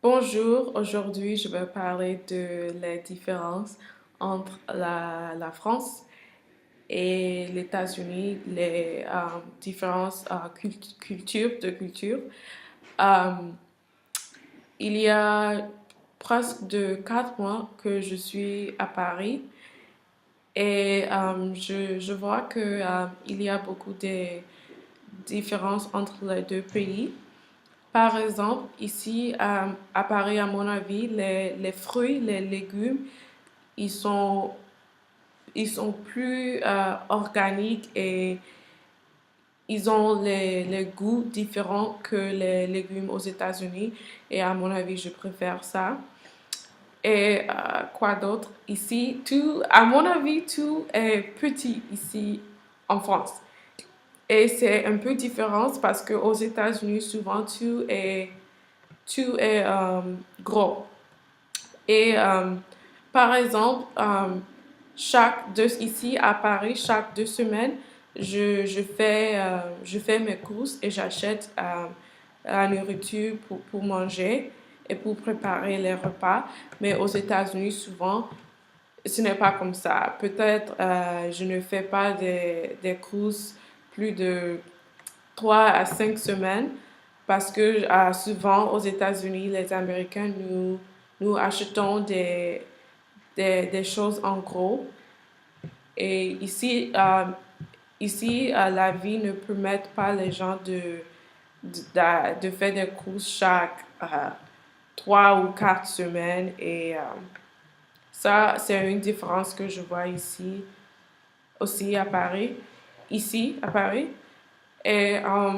Bonjour, aujourd'hui je vais parler de la différence entre la France et les États-Unis, les différences culture. Euh, il y a presque de 4 mois que je suis à Paris et je vois que il y a beaucoup de différences entre les deux pays. Par exemple, ici à Paris, à mon avis, les fruits, les légumes, ils sont, ils sont plus organiques et ils ont les goûts différents que les légumes aux États-Unis. Et à mon avis, je préfère ça. Et quoi d'autre? Ici, tout, à mon avis, tout est petit ici en France. Et c'est un peu différent parce qu'aux États-Unis, souvent, tout est gros. Et par exemple, ici à Paris, chaque 2 semaines, je fais mes courses et j'achète la nourriture pour manger et pour préparer les repas. Mais aux États-Unis, souvent, ce n'est pas comme ça. Peut-être je ne fais pas des courses plus de 3 à 5 semaines parce que souvent aux États-Unis, les Américains, nous achetons des choses en gros. Et ici, la vie ne permet pas les gens de faire des courses chaque 3 ou 4 semaines. Et ça, c'est une différence que je vois ici aussi à Paris. Ici, à Paris. Et à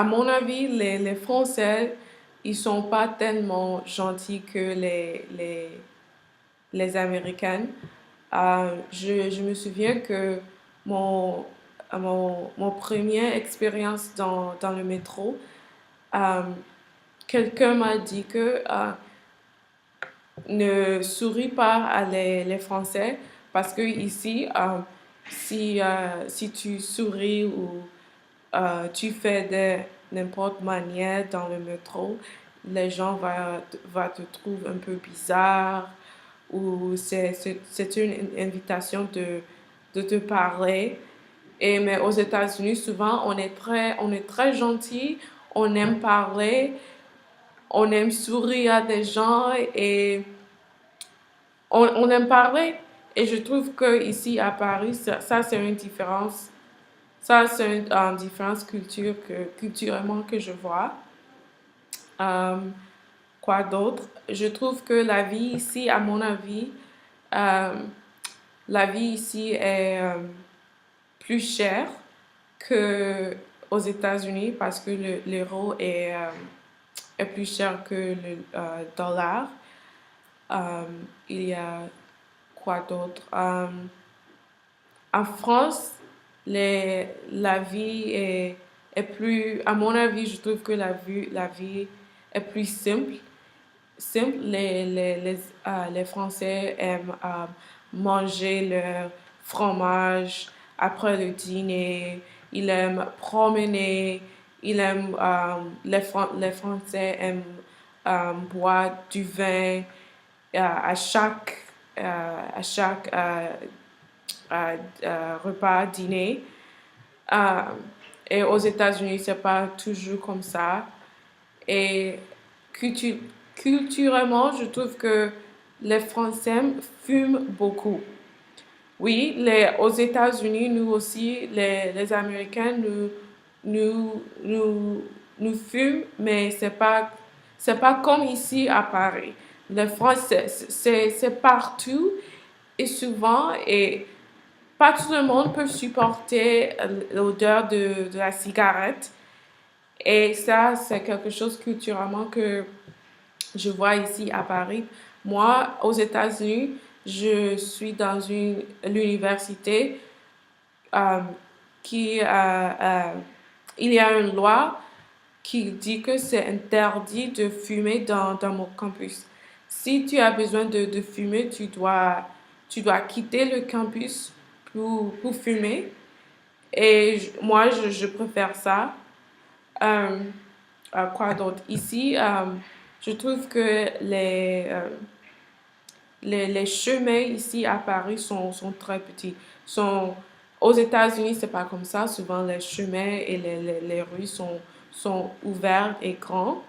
mon avis, les Français, ils sont pas tellement gentils que les Américaines. Je me souviens que mon, mon première expérience dans le métro, euh, quelqu'un m'a dit que ne souris pas à les Français parce que ici, si tu souris ou tu fais de n'importe manière dans le métro, les gens va te trouver un peu bizarre ou c'est une invitation de te parler. Mais aux États-Unis, souvent, on est très gentil, on aime parler, on aime sourire à des gens et on aime parler. Et je trouve que ici à Paris, ça c'est une différence. Ça, c'est une différence culturellement que je vois. Euh, quoi d'autre? Je trouve que la vie ici, à mon avis, euh, la vie ici est plus chère que aux États-Unis parce que l'euro est plus cher que le dollar. Euh, il y a quoi d'autre? En France, la vie est plus, à mon avis, je trouve que la vie est plus simple. Les Français aiment manger leur fromage après le dîner. Ils aiment promener. Les Français aiment boire du vin à chaque repas, dîner. Euh, et aux États-Unis, c'est pas toujours comme ça. Et cultu- culturellement, je trouve que les Français fument beaucoup. Oui, aux États-Unis, nous aussi, les Américains, nous, nous fumons, mais c'est pas comme ici à Paris. Le Français, c'est partout et souvent, et pas tout le monde peut supporter l'odeur de la cigarette. Et ça, c'est quelque chose culturellement que je vois ici à Paris. Moi, aux États-Unis, je suis dans l'université euh, il y a une loi qui dit que c'est interdit de fumer dans mon campus. Si tu as besoin de fumer, tu dois quitter le campus pour fumer. Et moi, je préfère ça. Euh, Quoi d'autre? Ici, je trouve que les chemins ici à Paris sont très petits. Sont, aux États-Unis, c'est pas comme ça. Souvent, les chemins et les rues sont ouverts et grands.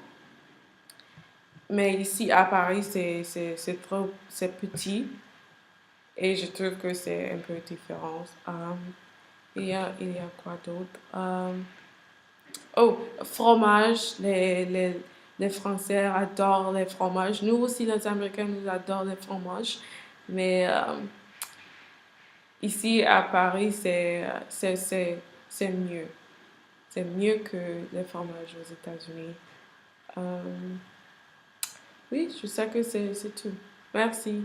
Mais ici à Paris, c'est petit. Et je trouve que c'est un peu différent. Il y a quoi d'autre? Oh, fromage. Les Français adorent les fromages. Nous aussi, les Américains, nous adorent les fromages. Mais ici à Paris, c'est mieux. C'est mieux que les fromages aux États-Unis. Euh, oui, je sais que c'est tout. Merci.